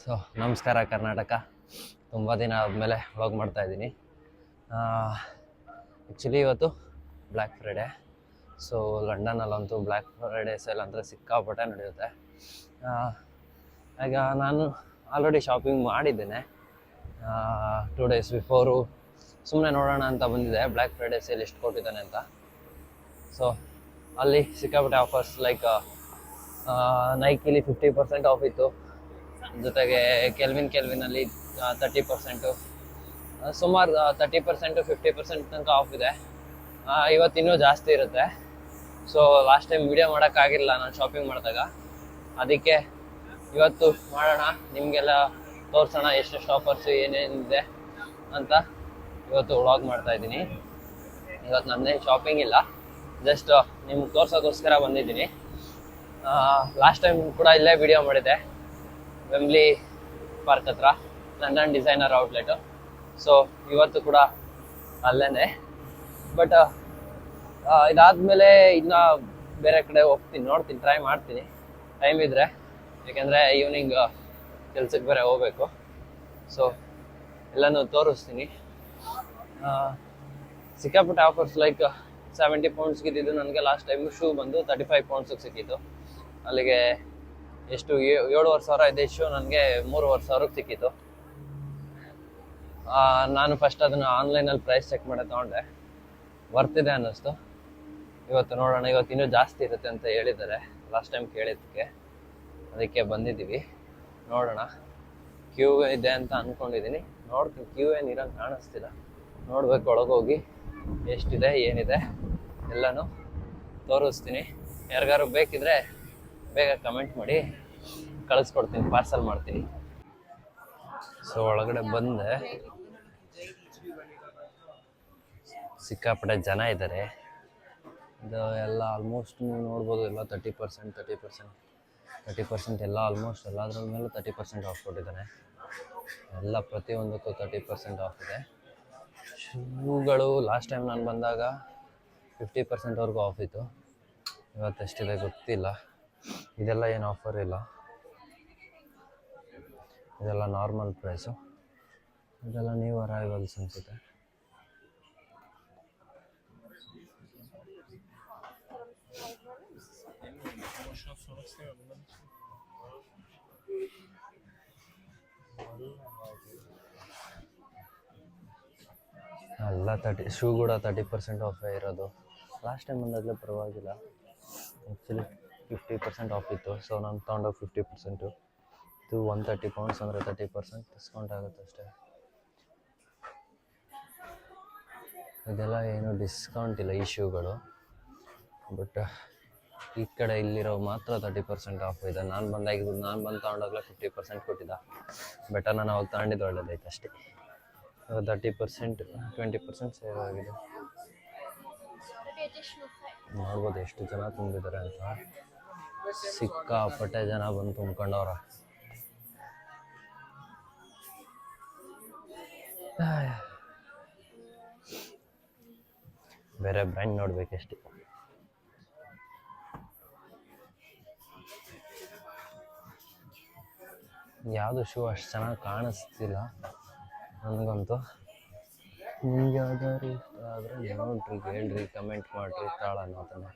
So ನಮಸ್ಕಾರ ಕರ್ನಾಟಕ. ತುಂಬ ದಿನ ಆದಮೇಲೆ ವ್ಲಾಗ್ ಮಾಡ್ತಾ ಇದ್ದೀನಿ. ಆ್ಯಕ್ಚುಲಿ ಇವತ್ತು ಬ್ಲ್ಯಾಕ್ ಫ್ರೈಡೇ. ಸೊ ಲಂಡನಲ್ಲಂತೂ ಬ್ಲ್ಯಾಕ್ ಫ್ರೈಡೇ ಸೇಲ್ ಅಂದರೆ ಸಿಕ್ಕಾಪಟ್ಟೆ ನಡೆಯುತ್ತೆ. ಈಗ ನಾನು ಆಲ್ರೆಡಿ ಶಾಪಿಂಗ್ ಮಾಡಿದ್ದೇನೆ 2 ಡೇಸ್ ಬಿಫೋರು. ಸುಮ್ಮನೆ ನೋಡೋಣ ಅಂತ ಬಂದಿದೆ ಬ್ಲ್ಯಾಕ್ ಫ್ರೈಡೇ ಸೇಲ್ ಎಷ್ಟು ಕೊಟ್ಟಿದ್ದಾನೆ ಅಂತ. ಸೊ ಅಲ್ಲಿ ಸಿಕ್ಕಾಪಟ್ಟೆ ಆಫರ್ಸ್ ಲೈಕ್ ನೈಕಿಲಿ 50% ಆಫ್ ಇತ್ತು, ಜೊತೆಗೆ ಕೆಲ್ವಿನಲ್ಲಿ 30%, ಸುಮಾರು 30% 50% ತನಕ ಆಫ್ ಇದೆ. ಇವತ್ತಿನ್ನೂ ಜಾಸ್ತಿ ಇರುತ್ತೆ. ಸೊ ಲಾಸ್ಟ್ ಟೈಮ್ ವಿಡಿಯೋ ಮಾಡೋಕ್ಕಾಗಿರಲಿಲ್ಲ ನಾನು ಶಾಪಿಂಗ್ ಮಾಡಿದಾಗ, ಅದಕ್ಕೆ ಇವತ್ತು ಮಾಡೋಣ, ನಿಮಗೆಲ್ಲ ತೋರಿಸೋಣ ಎಷ್ಟೆಷ್ಟು ಆಫರ್ಸು ಏನೇನಿದೆ ಅಂತ ಇವತ್ತು ವ್ಲಾಗ್ ಮಾಡ್ತಾಯಿದ್ದೀನಿ. ಇವತ್ತು ನಮ್ಮದೇನು ಶಾಪಿಂಗ್ ಇಲ್ಲ, ಜಸ್ಟ್ ನಿಮ್ಗೆ ತೋರ್ಸೋಕ್ಕೋಸ್ಕರ ಬಂದಿದ್ದೀನಿ. ಲಾಸ್ಟ್ ಟೈಮ್ ಕೂಡ ಇಲ್ಲೇ ವಿಡಿಯೋ ಮಾಡಿದ್ದೆ, ವೆಂಬ್ಲಿ ಪಾರ್ಕ್ ಹತ್ರ, ಲಂಡನ್ ಡಿಸೈನರ್ ಔಟ್ಲೆಟು. ಸೊ ಇವತ್ತು ಕೂಡ ಅಲ್ಲೇ. ಬಟ್ ಇದಾದಮೇಲೆ ಇನ್ನು ಬೇರೆ ಕಡೆ ಹೋಗ್ತೀನಿ, ನೋಡ್ತೀನಿ, ಟ್ರೈ ಮಾಡ್ತೀನಿ ಟೈಮ್ ಇದ್ದರೆ, ಯಾಕೆಂದರೆ ಈವ್ನಿಂಗ್ ಕೆಲ್ಸಕ್ಕೆ ಬೇರೆ ಹೋಗಬೇಕು. ಸೊ ಎಲ್ಲನೂ ತೋರಿಸ್ತೀನಿ. ಸಿಕ್ಕಾಪಟ್ಟೆ ಆಫರ್ಸ್ ಲೈಕ್ 70 ಪೌಂಡ್ಸ್ಗೆ ಇದ್ದಿದ್ದು ನನಗೆ ಲಾಸ್ಟ್ ಟೈಮು ಶೂ ಬಂದು 35 ಪೌಂಡ್ಸಿಗೆ ಸಿಕ್ಕಿತ್ತು. ಅಲ್ಲಿಗೆ ಎಷ್ಟು 7,500 ಇದೆ ಶೂ, ನನಗೆ 3,500 ಸಿಕ್ಕಿತ್ತು. ನಾನು ಫಸ್ಟ್ ಅದನ್ನು ಆನ್ಲೈನಲ್ಲಿ ಪ್ರೈಸ್ ಚೆಕ್ ಮಾಡಿ ತೊಗೊಂಡೆ, ವರ್ತಿದೆ ಅನ್ನಿಸ್ತು. ಇವತ್ತು ನೋಡೋಣ, ಇವತ್ತು ಇನ್ನೂ ಜಾಸ್ತಿ ಇರುತ್ತೆ ಅಂತ ಹೇಳಿದ್ದಾರೆ ಲಾಸ್ಟ್ ಟೈಮ್ ಕೇಳಿದ್ದಕ್ಕೆ, ಅದಕ್ಕೆ ಬಂದಿದ್ದೀವಿ. ನೋಡೋಣ, ಕ್ಯೂ ಇದೆ ಅಂತ ಅಂದ್ಕೊಂಡಿದ್ದೀನಿ. ನೋಡ್ತೀನಿ, ಕ್ಯೂ ಏನು ಇರೋಂಗೆ ಕಾಣಿಸ್ತಿಲ್ಲ, ನೋಡ್ಬೇಕು ಒಳಗೋಗಿ ಎಷ್ಟಿದೆ ಏನಿದೆ ಎಲ್ಲನೂ ತೋರಿಸ್ತೀನಿ. ಯಾರಿಗಾರು ಬೇಕಿದ್ರೆ ಬೇಗ ಕಮೆಂಟ್ ಮಾಡಿ ಕಳಿಸ್ಕೊಡ್ತೀನಿ, ಪಾರ್ಸಲ್ ಮಾಡ್ತೀನಿ. ಸೊ ಒಳಗಡೆ ಬಂದೆ, ಸಿಕ್ಕಾಪಟ್ಟೆ ಜನ ಇದ್ದಾರೆ. ಇದು ಎಲ್ಲ ಆಲ್ಮೋಸ್ಟ್ ನೀವು ನೋಡ್ಬೋದು, ಎಲ್ಲ 30% ಎಲ್ಲ ಆಲ್ಮೋಸ್ಟ್ ಎಲ್ಲದ್ರ ಮೇಲೂ 30% ಆಫ್ ಕೊಟ್ಟಿದ್ದಾನೆ. ಎಲ್ಲ ಪ್ರತಿಯೊಂದಕ್ಕೂ 30% ಆಫ್ ಇದೆ. ಶೂಗಳು ಲಾಸ್ಟ್ ಟೈಮ್ ನಾನು ಬಂದಾಗ 50%ವರೆಗೂ ಆಫ್ ಇತ್ತು, ಇವತ್ತೆಷ್ಟಿದೆ ಗೊತ್ತಿಲ್ಲ. ಇದೆಲ್ಲ ಏನು ಆಫರ್ ಇಲ್ಲ, ಇದೆಲ್ಲ ನಾರ್ಮಲ್ ಪ್ರೈಸು. ಇದೆಲ್ಲ ನ್ಯೂ ಅರೈವಲ್ಸ್ ಅನಿಸುತ್ತೆ. ಎಲ್ಲ ಶೂ ಕೂಡ 30% ಆಫ್ ಇರೋದು. ಲಾಸ್ಟ್ ಟೈಮ್ ಬಂದಾಗಲೇ ಪರವಾಗಿಲ್ಲ, ಆ್ಯಕ್ಚುಲಿ 50% ಆಫ್ ಇತ್ತು. ಸೊ ನಾನು ತೊಗೊಂಡೋಗಿ 50%, ಇದು 130 ಪೌಂಡ್ಸ್ ಅಂದರೆ 30% ಡಿಸ್ಕೌಂಟ್ ಆಗುತ್ತೆ ಅಷ್ಟೇ. ಇದೆಲ್ಲ ಏನು ಡಿಸ್ಕೌಂಟ್ ಇಲ್ಲ ಈ ಶೂಗಳು, ಬಟ್ ಈ ಕಡೆ ಇಲ್ಲಿರೋ ಮಾತ್ರ 30% ಆಫ್ ಇದೆ. ನಾನು ಬಂದು ತೊಗೊಂಡಾಗಲೇ 50% ಕೊಟ್ಟಿದ್ದ. ಬೆಟರ್ ನಾನು ಅವಾಗ ತಗೊಂಡಿದ್ದು ಒಳ್ಳೇದಾಯ್ತು ಅಷ್ಟೇ. 30% 20% ಸೇವ್ ಆಗಿದೆ. ನೋಡ್ಬೋದು ಎಷ್ಟು ಜನ ತುಂಬಿದ್ದಾರೆ ಅಂತ, ಸಿಕ್ಕಾಪಟ್ಟೆ ಜನ ಬಂದು ತುಂಬ್ಕೊಂಡವ್ರ. ಬೇರೆ ಬ್ರ್ಯಾಂಡ್ ನೋಡ್ಬೇಕಷ್ಟೇ. ಯಾವುದು ಶೂ ಅಷ್ಟು ಚೆನ್ನಾಗಿ ಕಾಣಿಸ್ತಿಲ್ಲ ನನಗಂತೂ. ನಿಮ್ಗೆ ಯಾವ್ದಾದ್ರು ಇಷ್ಟ ಆದರೆ ನೋಡ್ರಿ, ಹೇಳ್ರಿ, ಕಮೆಂಟ್ ಮಾಡಿರಿ, ತಾಳನ ಅದನ್ನು.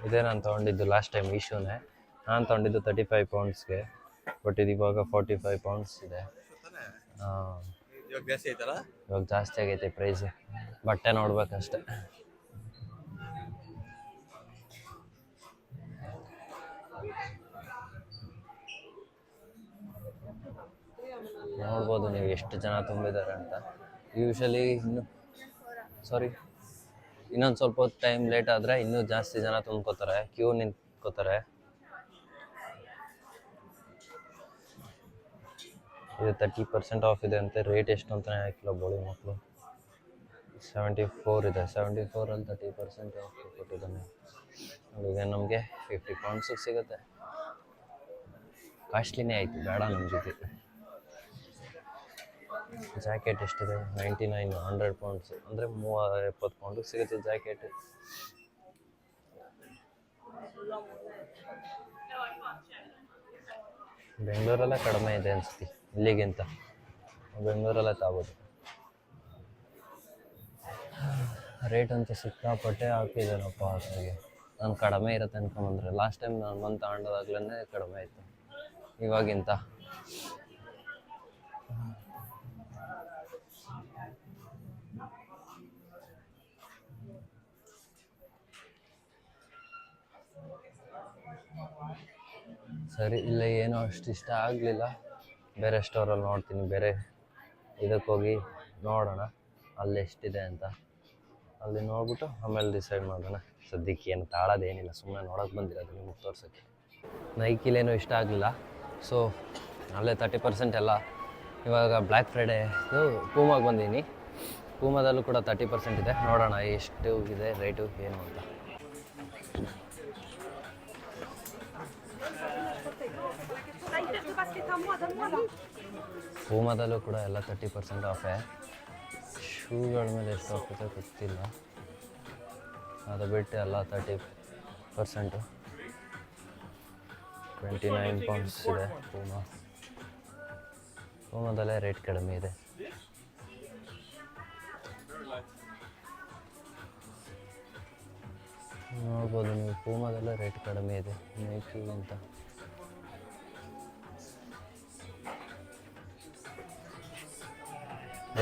ಇದೇ ನಾನು ತೊಗೊಂಡಿದ್ದು ಲಾಸ್ಟ್ ಟೈಮ್ ಈ ಶೂನೇ. ನಾನು ತೊಗೊಂಡಿದ್ದು 35 ಪೌಂಡ್ಸ್ಗೆ, ಬಟ್ ಇದು ಇವಾಗ 45 ಪೌಂಡ್ಸ್ ಇದೆ. ಇವಾಗ ಜಾಸ್ತಿ ಆಗೈತೆ ಪ್ರೈಸ್. ಬಟ್ಟೆ ನೋಡ್ಬೇಕಷ್ಟೆ. ನೋಡ್ಬೋದು ನೀವು ಎಷ್ಟು ಜನ ತುಂಬಿದ್ದಾರೆ ಅಂತ. ಯೂಶಲಿ ಇನ್ನು ಸಾರಿ ಇನ್ನೊಂದು ಸ್ವಲ್ಪ ಹೊತ್ತು ಟೈಮ್ ಲೇಟ್ ಆದರೆ ಇನ್ನೂ ಜಾಸ್ತಿ ಜನ ತುಂಬ್ಕೋತಾರೆ, ಕ್ಯೂ ನಿಂತ್ಕೋತಾರೆ. ಇದು 30% ಆಫ್ ಇದೆ ಅಂತೆ. ರೇಟ್ ಎಷ್ಟು ಅಂತಲೇ ಹಾಕಿಲ್ಲ ಬೋಳಿ ಮಕ್ಕಳು. 74 ಇದೆ. 74ಅಲ್ಲಿ 30% ಆಫ್ ಕೊಟ್ಟಿದ್ದಾನೆ. ಈಗ ನಮಗೆ 50 ಪೌಂಡ್ಸಿಗೆ ಸಿಗುತ್ತೆ. ಕಾಸ್ಟ್ಲಿನೇ ಆಯಿತು, ಬೇಡ ನಮ್ಮ ಜೊತೆ. ಜಾಕೆಟ್ ಎಷ್ಟಿದೆ? 99, 100 ಪೌಂಡ್ಸ್ ಅಂದರೆ 70 ಪೌಂಡಿಗೆ ಸಿಗುತ್ತೆ ಜಾಕೆಟ್. ಬೆಂಗಳೂರಲ್ಲೇ ಕಡಿಮೆ ಇದೆ ಅನಿಸುತ್ತೆ ಇಲ್ಲಿಗಿಂತ. ಬೆಂಗಳೂರಲ್ಲೇ ತಗೋದು. ರೇಟ್ ಅಂತೂ ಸಿಕ್ಕಾಪಟ್ಟೆ ಹಾಕಿದ್ದಾನಪ್ಪ ಅದ್ರಾಗೆ. ನಾನು ಕಡಿಮೆ ಇರುತ್ತೆ ಅನ್ಕೊಂಬಂದ್ರೆ ಲಾಸ್ಟ್ ಟೈಮ್ ನಾನು ಬಂದು ತಗೊಂಡೋದಾಗ್ಲೇ ಕಡಿಮೆ ಇತ್ತು ಇವಾಗಿಂತ. ಸರಿ, ಇಲ್ಲ ಏನೋ ಅಷ್ಟು ಇಷ್ಟ ಆಗಲಿಲ್ಲ. ಬೇರೆ ಸ್ಟೋರಲ್ಲಿ ನೋಡ್ತೀನಿ, ಬೇರೆ ಇದಕ್ಕೆ ಹೋಗಿ ನೋಡೋಣ ಅಲ್ಲಿ ಎಷ್ಟಿದೆ ಅಂತ. ಅಲ್ಲಿ ನೋಡ್ಬಿಟ್ಟು ಆಮೇಲೆ ಡಿಸೈಡ್ ಮಾಡೋಣ. ಸದ್ಯಕ್ಕೆ ಏನು ತಾಳೋದೇನಿಲ್ಲ, ಸುಮ್ಮನೆ ನೋಡೋಕೆ ಬಂದಿರೋದು ನಿಮಗೆ ತೋರ್ಸೋಕ್ಕೆ. ನೈಕಿಲೇನೂ ಇಷ್ಟ ಆಗಲಿಲ್ಲ, ಸೊ ಅಲ್ಲೇ 30% ಎಲ್ಲ. ಇವಾಗ ಬ್ಲ್ಯಾಕ್ ಫ್ರೈಡೇ ಪೂಮಾಗೆ ಬಂದೀನಿ. ಪೂಮಾದಲ್ಲೂ ಕೂಡ 30% ಇದೆ. ನೋಡೋಣ ಎಷ್ಟು ಇದೆ ರೇಟು ಏನು ಅಂತ. ಪೂಮಾದಲ್ಲೂ ಕೂಡ ಎಲ್ಲ 30% ಆಫೇ. ಶೂಗಳ ಮೇಲೆ ಎಷ್ಟು ಹೋಗ್ತದೆ ಗೊತ್ತಿಲ್ಲ. ಅದು ಬಿಟ್ಟು ಎಲ್ಲ 30%. 29 ಪೌಂಡ್ಸ್ ಇದೆ ಪೂಮಾದಲ್ಲೇ ರೇಟ್ ಕಡಿಮೆ ಇದೆ. ನೋಡ್ಬೋದು ನೀವು, ಪೂಮಾದಲ್ಲೇ ರೇಟ್ ಕಡಿಮೆ ಇದೆ ನೈಕಿಗಿಂತ.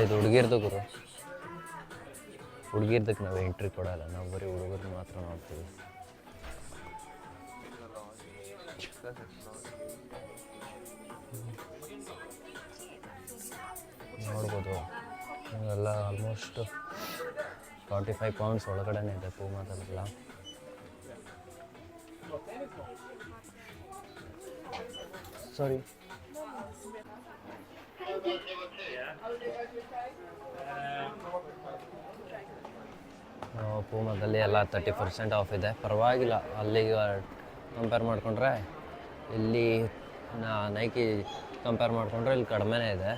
ಇದು ಹುಡುಗಿರ್ದು ಗುರು. ಹುಡುಗಿರ್ದಕ್ಕೆ ನಾವು ಎಂಟ್ರಿ ಕೊಡಲ್ಲ, ನಾವು ಬರೀ ಹುಡುಗರು ಮಾತ್ರ ನೋಡ್ತೀವಿ. ನೋಡ್ಬೋದು ಎಲ್ಲ ಆಲ್ಮೋಸ್ಟ್ 45 ಪೌಂಡ್ಸ್ ಒಳಗಡೆನೇ ಇದೆ ಪೂಮಾದಲ್ಲೆಲ್ಲ. ಸಾರಿ, ಪೂಮಾದಲ್ಲಿ ಎಲ್ಲ 30% ಆಫ್ ಇದೆ. ಪರವಾಗಿಲ್ಲ, ಅಲ್ಲಿಗೆ ಕಂಪೇರ್ ಮಾಡಿಕೊಂಡ್ರೆ ಇಲ್ಲಿ ನೈಕಿ ಕಂಪೇರ್ ಮಾಡಿಕೊಂಡ್ರೆ ಇಲ್ಲಿ ಕಡಿಮೆನೇ ಇದೆ.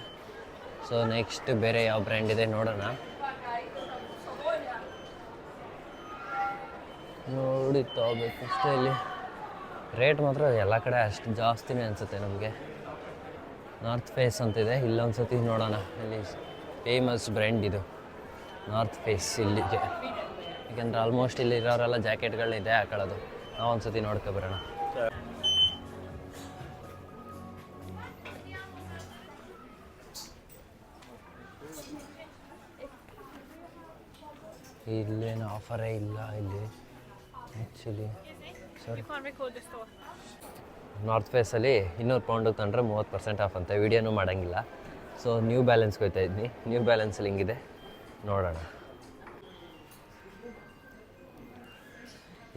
ಸೊ ನೆಕ್ಸ್ಟ್ ಬೇರೆ ಯಾವ ಬ್ರ್ಯಾಂಡ್ ಇದೆ ನೋಡೋಣ. ನೋಡಿ ತಗೋಬೇಕು ಅಷ್ಟೇ. ಇಲ್ಲಿ ರೇಟ್ ಮಾತ್ರ ಎಲ್ಲ ಕಡೆ ಅಷ್ಟು ಜಾಸ್ತಿನೇ ಅನಿಸುತ್ತೆ ನಮಗೆ. ನಾರ್ತ್ ಫೇಸ್ ಅಂತಿದೆ, ಇಲ್ಲೊಂದು ಸತಿ ನೋಡೋಣ. ಇಲ್ಲಿ ಫೇಮಸ್ ಬ್ರ್ಯಾಂಡ್ ಇದು ನಾರ್ತ್ ಫೇಸ್ ಇಲ್ಲಿಗೆ. ಯಾಕೆಂದರೆ ಆಲ್ಮೋಸ್ಟ್ ಇಲ್ಲಿ ಇರೋರೆಲ್ಲ ಜಾಕೆಟ್ಗಳನ್ನಿದೆ ಹಾಕೊಳ್ಳೋದು. ನಾವು ಒಂದು ಸತಿ ನೋಡ್ಕೊಬರೋಣ. ಇಲ್ಲೇನು ಆಫರೇ ಇಲ್ಲ ಇಲ್ಲಿ ಆ್ಯಕ್ಚುಲಿ. ಸರಿ, ನಾರ್ತ್ ಫೇಸಲ್ಲಿ 200 ಪೌಂಡಿಗೆ ತಂದರೆ 30% ಆಫ್ ಅಂತ. ವೀಡಿಯೋನೂ ಮಾಡೋಂಗಿಲ್ಲ. ಸೊ ನ್ಯೂ ಬ್ಯಾಲೆನ್ಸ್ಗೆ ಹೋಗ್ತಾ ಇದ್ದೀನಿ. ನ್ಯೂ ಬ್ಯಾಲೆನ್ಸಲ್ಲಿ ಹಿಂಗಿದೆ, ನೋಡೋಣ.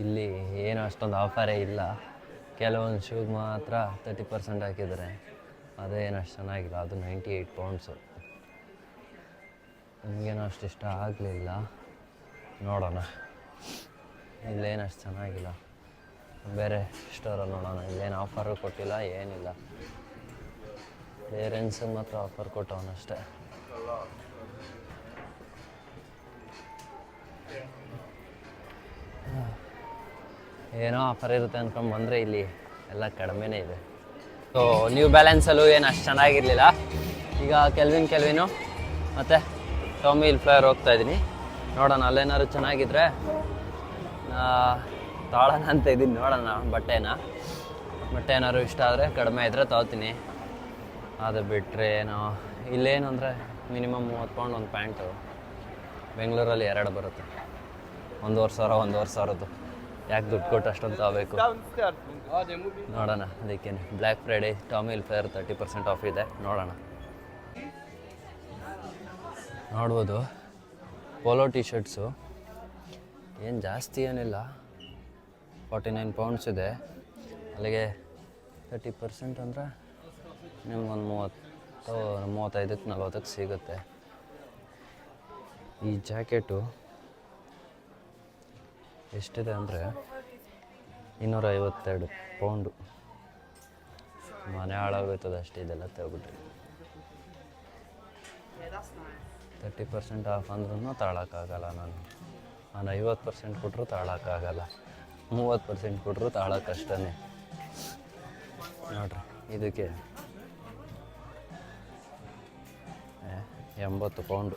ಇಲ್ಲಿ ಏನೂ ಅಷ್ಟೊಂದು ಆಫರೇ ಇಲ್ಲ. ಕೆಲವೊಂದು ಶೂಗೆ ಮಾತ್ರ 30% ಹಾಕಿದ್ದಾರೆ. ಅದೇನು ಅಷ್ಟು ಚೆನ್ನಾಗಿಲ್ಲ. ಅದು 98 ಪೌಂಡ್ಸು. ನನಗೇನೋ ಅಷ್ಟು ಇಷ್ಟ ಆಗಲಿಲ್ಲ. ನೋಡೋಣ, ಇಲ್ಲೇನು ಅಷ್ಟು ಚೆನ್ನಾಗಿಲ್ಲ. ಬೇರೆ ಸ್ಟೋರಲ್ಲಿ ನೋಡೋಣ. ಇಲ್ಲೇನು ಆಫರು ಕೊಟ್ಟಿಲ್ಲ, ಏನಿಲ್ಲ. ಪೇರೆಂಟ್ಸಿಗೆ ಮಾತ್ರ ಆಫರ್ ಕೊಟ್ಟವನಷ್ಟೇ. ಏನೋ ಆಫರ್ ಇರುತ್ತೆ ಅಂದ್ಕೊಂಡು ಬಂದರೆ ಇಲ್ಲಿ ಎಲ್ಲ ಕಡಿಮೆನೇ ಇದೆ. ಸೊ ನ್ಯೂ ಬ್ಯಾಲೆನ್ಸಲ್ಲೂ ಏನು ಅಷ್ಟು ಚೆನ್ನಾಗಿರಲಿಲ್ಲ. ಈಗ ಕೆಲ್ವಿನು ಮತ್ತು ಟಾಮಿ ಹಿಲ್ಫಿಗರ್ ಹೋಗ್ತಾಯಿದ್ದೀನಿ. ನೋಡೋಣ, ಅಲ್ಲೇನಾದ್ರು ಚೆನ್ನಾಗಿದ್ರೆ ತಾಳೋಣ ಅಂತ ಇದ್ದೀನಿ. ನೋಡೋಣ ಬಟ್ಟೆ ಏನಾದ್ರು ಇಷ್ಟ ಆದರೆ ಕಡಿಮೆ ಇದ್ದರೆ ತೊಗೊತೀನಿ. ಅದು ಬಿಟ್ಟರೆ ಏನೋ ಇಲ್ಲೇನು ಅಂದರೆ ಮಿನಿಮಮ್ 30 ಪೌಂಡ್ ಒಂದು ಪ್ಯಾಂಟು. ಬೆಂಗಳೂರಲ್ಲಿ 2 ಬರುತ್ತೆ. 1,500 ಯಾಕೆ ದುಡ್ಡು ಕೊಟ್ಟು ಅಷ್ಟೊಂದು ತಗೋಬೇಕು? ನೋಡೋಣ. ಅದಕ್ಕೆ ಬ್ಲ್ಯಾಕ್ ಫ್ರೈಡೇ ಟಾಮಿ ಹಿಲ್ಫಿಗರ್ 30% ಆಫ್ ಇದೆ. ನೋಡೋಣ. ನೋಡ್ಬೋದು ಪೋಲೋ ಟಿ ಶರ್ಟ್ಸು ಏನು ಜಾಸ್ತಿ ಏನಿಲ್ಲ, 49 ಪೌಂಡ್ಸ್ ಇದೆ. ಅಲ್ಲಿಗೆ 30% ಅಂದರೆ ನಿಮ್ಗೊಂದು 35ಕ್ಕೆ 40ಕ್ಕೆ ಸಿಗುತ್ತೆ. ಈ ಜಾಕೆಟು ಎಷ್ಟಿದೆ ಅಂದರೆ 252 ಪೌಂಡು. ಮನೆ ಹಾಳಾಗೋಯ್ತದೆ ಅಷ್ಟೇ ಇದೆಲ್ಲ ತಗೊಬಿಟ್ರಿ. 30% ಆಫ್ ಅಂದ್ರೂ ತಾಳೋಕ್ಕಾಗಲ್ಲ. ನಾನು 50% ಕೊಟ್ಟರು ತಾಳೋಕ್ಕಾಗಲ್ಲ, 30% ಕೊಟ್ಟರು ತಾಳೋಕ್ಕಷ್ಟೇ. ನೋಡ್ರಿ, ಇದಕ್ಕೆ 80 ಪೌಂಡು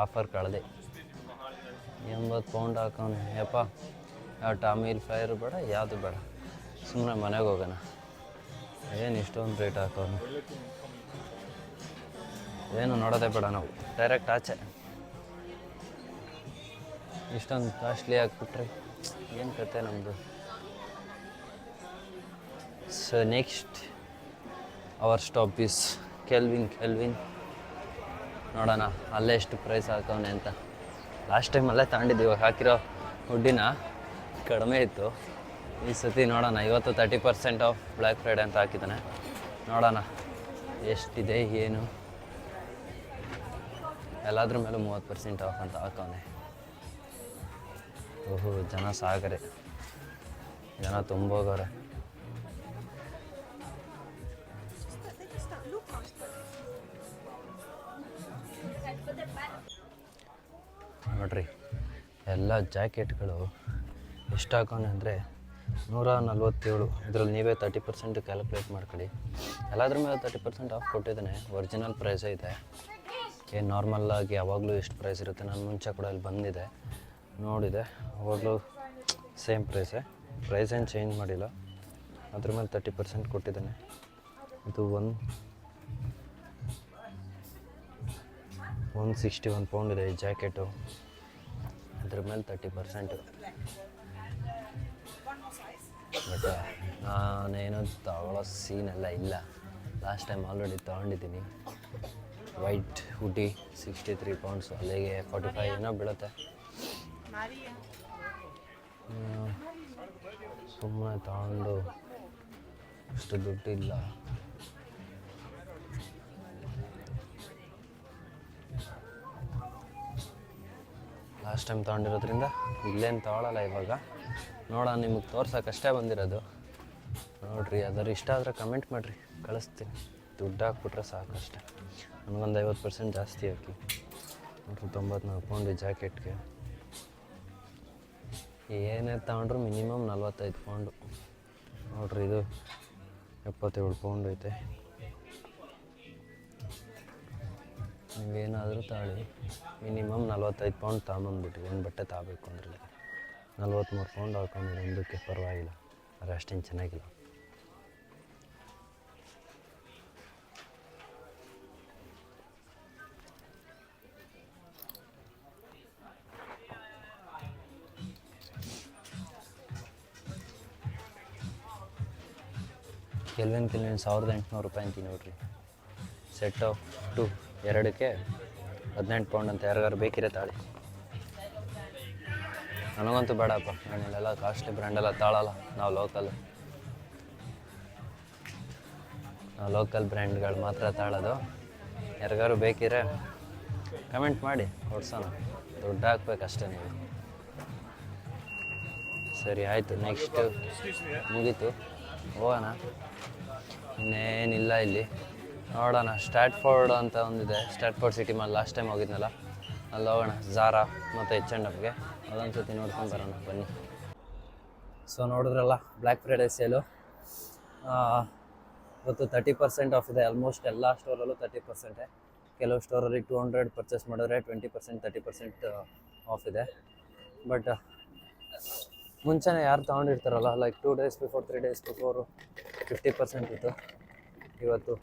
ಆಫರ್ ಕಳೆದೆ. 80 ಪೌಂಡ್ ಹಾಕೋನೆ. ಯಪ್ಪ, ಯಾವ ಟಾಮಿಲ್ ಫೈರ್ ಬೇಡ, ಯಾವುದು ಬೇಡ, ಸುಮ್ಮನೆ ಮನೆಗೆ ಹೋಗೋಣ. ಏನು ಇಷ್ಟೊಂದು ರೇಟ್ ಹಾಕೋನು, ಏನು ನೋಡೋದೇ ಬೇಡ, ನಾವು ಡೈರೆಕ್ಟ್ ಆಚೆ. ಇಷ್ಟೊಂದು ಕಾಸ್ಟ್ಲಿ ಹಾಕ್ಬಿಟ್ರೆ ಏನು ಕತೆ ನಮ್ಮದು. So next our stop is Kelvin. ನೋಡೋಣ ಅಲ್ಲೇ ಎಷ್ಟು ಪ್ರೈಸ್ ಹಾಕೋನೆ ಅಂತ. ಲಾಸ್ಟ್ ಟೈಮ್ ಅಲ್ಲೇ ತಗೊಂಡಿದ್ದು. ಇವಾಗ ಹಾಕಿರೋ ಹುಡ್ಡಿನ ಕಡಿಮೆ ಇತ್ತು. ಈ ಸತಿ ನೋಡೋಣ. ಇವತ್ತು 30% ಆಫ್ ಬ್ಲ್ಯಾಕ್ ಫ್ರೈಡೆ ಅಂತ ಹಾಕಿದ್ದಾನೆ. ನೋಡೋಣ ಎಷ್ಟಿದೆ ಏನು. ಎಲ್ಲಾದ್ರ ಮೇಲೂ 30% ಆಫ್ ಅಂತ ಹಾಕೋನೆ. ಓಹೋ, ಜನ ಸಾಗರೆ, ಜನ ತುಂಬೋಗವ್ರೆ. ನೋಡ್ರಿ, ಎಲ್ಲ ಜಾಕೆಟ್ಗಳು ಎಷ್ಟು ಹಾಕೋಣ ಅಂದರೆ 147. ಇದರಲ್ಲಿ ನೀವೇ 30% ಕ್ಯಾಲ್ಕುಲೇಟ್ ಮಾಡ್ಕೊಳ್ಳಿ. ಎಲ್ಲಾದ್ರ ಮೇಲೆ 30% ಆಫ್ ಕೊಟ್ಟಿದ್ದಾನೆ. ಒರಿಜಿನಲ್ ಪ್ರೈಸೇ ಇದೆ. ಏನು ನಾರ್ಮಲ್ಲಾಗಿ ಯಾವಾಗಲೂ ಎಷ್ಟು ಪ್ರೈಸ್ ಇರುತ್ತೆ, ನಾನು ಮುಂಚೆ ಕೂಡ ಇಲ್ಲಿ ಬಂದಿದೆ ನೋಡಿದೆ, ಅವಾಗಲೂ ಸೇಮ್ ಪ್ರೈಸೇ. ಪ್ರೈಸ್ ಏನು ಚೇಂಜ್ ಮಾಡಿಲ್ಲ. ಅದ್ರ ಮೇಲೆ 30% ಕೊಟ್ಟಿದ್ದಾನೆ. ಇದು 161 ಪೌಂಡ್ ಇದೆ ಈ ಜಾಕೆಟು. ಅದ್ರ ಮೇಲೆ 30%. ಬಟ್ ನಾನೇನು ತಗೊಳ್ಳೋ ಸೀನೆಲ್ಲ ಇಲ್ಲ. ಲಾಸ್ಟ್ ಟೈಮ್ ಆಲ್ರೆಡಿ ತೊಗೊಂಡಿದ್ದೀನಿ. ವೈಟ್ ಹುಡ್ಡಿ 63 ಪೌಂಡ್ಸು, ಅಲ್ಲಿಗೆ 45 ಏನೋ ಬೀಳುತ್ತೆ. ಸುಮ್ಮನೆ ತಗೊಂಡು ಅಷ್ಟು ದುಡ್ಡಿಲ್ಲ. ಲಾಸ್ಟ್ ಟೈಮ್ ತೊಗೊಂಡಿರೋದ್ರಿಂದ ಇಲ್ಲೇನು ತೊಗೊಳಲ್ಲ ಇವಾಗ. ನೋಡೋಣ, ನಿಮಗೆ ತೋರ್ಸೋಕ್ಕಷ್ಟೇ ಬಂದಿರೋದು. ನೋಡಿರಿ, ಅದ್ರ ಇಷ್ಟ ಆದರೆ ಕಮೆಂಟ್ ಮಾಡಿರಿ, ಕಳಿಸ್ತೀನಿ. ದುಡ್ಡು ಹಾಕ್ಬಿಟ್ರೆ ಸಾಕಷ್ಟೆ. ನನಗೊಂದು 50% ಜಾಸ್ತಿ ಹಾಕಿ. ನೋಡಿರಿ, 94 ಪೌಂಡ್ ಜಾಕೆಟ್ಗೆ. ಏನೇ ತಗೊಂಡ್ರು ಮಿನಿಮಮ್ 45 ಪೌಂಡು. ನೋಡಿರಿ, ಇದು 77 ಪೌಂಡ್ ಐತೆ. ನೀವೇನಾದರೂ ತಾಳಿ ಮಿನಿಮಮ್ 45 ಪೌಂಡ್ ತಗೊಂಬಂದ್ಬಿಟ್ಟು ಒಂದು ಬಟ್ಟೆ ತಗೋಬೇಕು ಅಂದ್ರೆ 43 ಪೌಂಡ್ ಹಾಕೊಂಡಿದ್ದು ಒಂದಕ್ಕೆ. ಪರವಾಗಿಲ್ಲ, ಆದರೆ ಅಷ್ಟೇನು ಚೆನ್ನಾಗಿಲ್ಲ. ಕೆಲ್ವಿನ್ 1800 ರೂಪಾಯಿ ಅಂತೀನಿ ನೋಡ್ರಿ. ಸೆಟ್ ಆಫ್ 2 ಎರಡಕ್ಕೆ 18 ಪೌಂಡ್ ಅಂತ. ಯಾರಿಗಾರು ಬೇಕಿರೋ ತಾಳಿ. ನನಗಂತೂ ಬೇಡಪ್ಪ, ನಾನಿಲ್ಲೆಲ್ಲ ಕಾಸ್ಟ್ಲಿ ಬ್ರ್ಯಾಂಡೆಲ್ಲ ತಾಳಲ್ಲ. ನಾವು ಲೋಕಲ್ ಬ್ರ್ಯಾಂಡ್ಗಳು ಮಾತ್ರ ತಾಳೋದು. ಯಾರಿಗಾರು ಬೇಕಿದ್ರೆ ಕಮೆಂಟ್ ಮಾಡಿ, ಕೊಡ್ಸೋಣ. ದುಡ್ಡು ಹಾಕ್ಬೇಕಷ್ಟೇ ನೀವು. ಸರಿ, ಆಯಿತು. ನೆಕ್ಸ್ಟು ಮುಗೀತು, ಹೋಗೋಣ. ಇನ್ನೇನಿಲ್ಲ ಇಲ್ಲಿ. ನೋಡೋಣ, ಸ್ಟ್ಯಾಟ್ಫೋರ್ಡ್ ಅಂತ ಒಂದಿದೆ. ಸ್ಟ್ಯಾಟ್ಫೋರ್ಡ್ ಸಿಟಿ ಮಾಲ್ ಲಾಸ್ಟ್ ಟೈಮ್ ಹೋಗಿದ್ನಲ್ಲ, ಅಲ್ಲಿ ಹೋಗೋಣ. ಝಾರಾ ಮತ್ತು H&Mಗೆ ಅದೊಂದು ಸತಿ ನೋಡ್ಕೊಂಡು ಬರೋಣ, ಬನ್ನಿ. ಸೊ ನೋಡಿದ್ರಲ್ಲ, ಬ್ಲ್ಯಾಕ್ ಫ್ರೈಡೇ ಸೇಲು ಇವತ್ತು 30% ಆಫ್ ಇದೆ. ಆಲ್ಮೋಸ್ಟ್ ಎಲ್ಲ ಸ್ಟೋರಲ್ಲೂ 30%. ಕೆಲವು ಸ್ಟೋರಲ್ಲಿ 200 ಪರ್ಚೇಸ್ ಮಾಡಿದ್ರೆ 20% 30% ಆಫ್ ಇದೆ. ಬಟ್ ಮುಂಚೆನೇ ಯಾರು ತೊಗೊಂಡಿರ್ತಾರಲ್ಲ, like 2 days before 3 days before 50% ಇತ್ತು. ಇವತ್ತು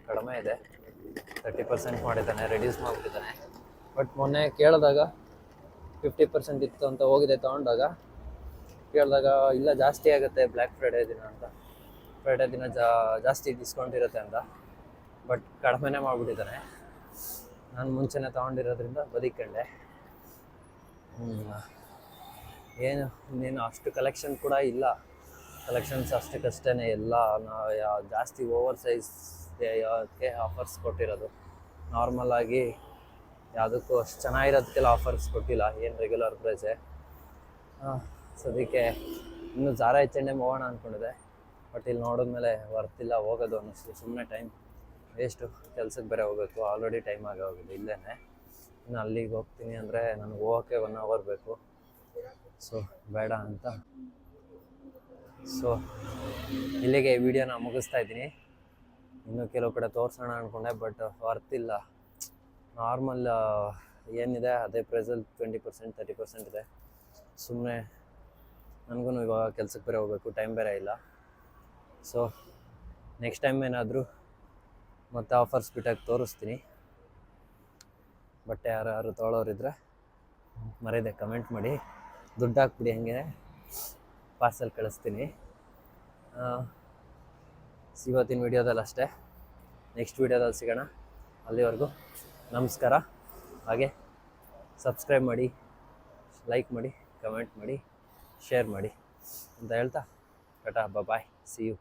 ಕಡಿಮೆ ಇದೆ, 30% ಮಾಡಿದ್ದಾನೆ, ರೆಡ್ಯೂಸ್ ಮಾಡಿಬಿಟ್ಟಿದ್ದಾನೆ. ಬಟ್ ಮೊನ್ನೆ ಕೇಳಿದಾಗ 50% ಇತ್ತು ಅಂತ ಹೋಗಿದೆ ತೊಗೊಂಡಾಗ. ಕೇಳಿದಾಗ ಇಲ್ಲ, ಜಾಸ್ತಿ ಆಗುತ್ತೆ ಬ್ಲ್ಯಾಕ್ ಫ್ರೈಡೇ ದಿನ ಅಂತ. ಫ್ರೈಡೇ ದಿನ ಜಾಸ್ತಿ ಡಿಸ್ಕೌಂಟ್ ಇರುತ್ತೆ ಅಂತ. ಬಟ್ ಕಡಿಮೆನೇ ಮಾಡಿಬಿಟ್ಟಿದ್ದಾನೆ. ನಾನು ಮುಂಚೆನೇ ತೊಗೊಂಡಿರೋದ್ರಿಂದ ಬದುಕೊಂಡೆ. ಏನು ಇನ್ನೇನು ಅಷ್ಟು ಕಲೆಕ್ಷನ್ ಕೂಡ ಇಲ್ಲ. ಕಲೆಕ್ಷನ್ಸ್ ಅಷ್ಟಕ್ಕಷ್ಟೇ ಎಲ್ಲ ಜಾಸ್ತಿ ಓವರ್ ಸೈಜ್ ಅದಕ್ಕೆ ಆಫರ್ಸ್ ಕೊಟ್ಟಿರೋದು. ನಾರ್ಮಲಾಗಿ ಯಾವುದಕ್ಕೂ ಅಷ್ಟು ಚೆನ್ನಾಗಿರೋದಕ್ಕೆಲ್ಲ ಆಫರ್ಸ್ ಕೊಟ್ಟಿಲ್ಲ, ಏನು ರೆಗ್ಯುಲರ್ ಪ್ರೈಸೇ. ಸದ್ಯಕ್ಕೆ ಇನ್ನೂ ಜಾರ H&M ಹೋಗೋಣ ಅಂದ್ಕೊಂಡಿದ್ದೆ, ಬಟ್ ಇಲ್ಲಿ ನೋಡಿದ್ಮೇಲೆ ವರ್ತಿಲ್ಲ ಹೋಗೋದು ಅನ್ನಿಸ್ತು. ಸುಮ್ಮನೆ ಟೈಮ್ ವೇಸ್ಟು, ಕೆಲ್ಸಕ್ಕೆ ಬೇರೆ ಹೋಗಬೇಕು, ಆಲ್ರೆಡಿ ಟೈಮ್ ಆಗಿ ಹೋಗಿದೆ ಇಲ್ಲೇ. ಇನ್ನು ಅಲ್ಲಿಗೆ ಹೋಗ್ತೀನಿ ಅಂದರೆ ನನಗೆ ಹೋಗೋಕ್ಕೆ 1 ಅವರ್ ಬೇಕು. ಸೊ ಬೇಡ ಅಂತ ಇಲ್ಲಿಗೆ ಈ ವಿಡಿಯೋನ ಮುಗಿಸ್ತಾ ಇದ್ದೀನಿ. ಇನ್ನೂ ಕೆಲವು ಕಡೆ ತೋರಿಸೋಣ ಅಂದ್ಕೊಂಡೆ, ಬಟ್ ವರ್ತಿಲ್ಲ. ನಾರ್ಮಲ್ ಏನಿದೆ ಅದೇ ಪ್ರೈಸಲ್ಲಿ 20% 30% ಇದೆ. ಸುಮ್ಮನೆ ನನಗೂ ಇವಾಗ ಕೆಲ್ಸಕ್ಕೆ ಬೇರೆ ಹೋಗಬೇಕು, ಟೈಮ್ ಬೇರೆ ಇಲ್ಲ. ಸೊ ನೆಕ್ಸ್ಟ್ ಟೈಮ್ ಏನಾದರೂ ಮತ್ತೆ ಆಫರ್ಸ್ ಬಿಟ್ಟಾಗ ತೋರಿಸ್ತೀನಿ. ಬಟ್ಟೆ ಯಾರು ತೊಗೊಳೋರಿದ್ರೆ ಮರೆಯದೆ ಕಮೆಂಟ್ ಮಾಡಿ, ದುಡ್ಡು ಹಾಕ್ಬಿಡಿ, ಹಂಗೆ ಪಾರ್ಸೆಲ್ ಕಳಿಸ್ತೀನಿ. ಇವತ್ತಿನ ವಿಡಿಯೋದಲ್ಲಿ ಅಷ್ಟೇ. ನೆಕ್ಸ್ಟ್ ವಿಡಿಯೋದಲ್ಲಿ ಸಿಗೋಣ. ಅಲ್ಲಿವರೆಗೂ ನಮಸ್ಕಾರ. ಹಾಗೆ ಸಬ್ಸ್ಕ್ರೈಬ್ ಮಾಡಿ, ಲೈಕ್ ಮಾಡಿ, ಕಮೆಂಟ್ ಮಾಡಿ, ಶೇರ್ ಮಾಡಿ ಅಂತ ಹೇಳ್ತಾ ಟಾಟಾ, ಬಾಯ್, ಸಿ ಯು.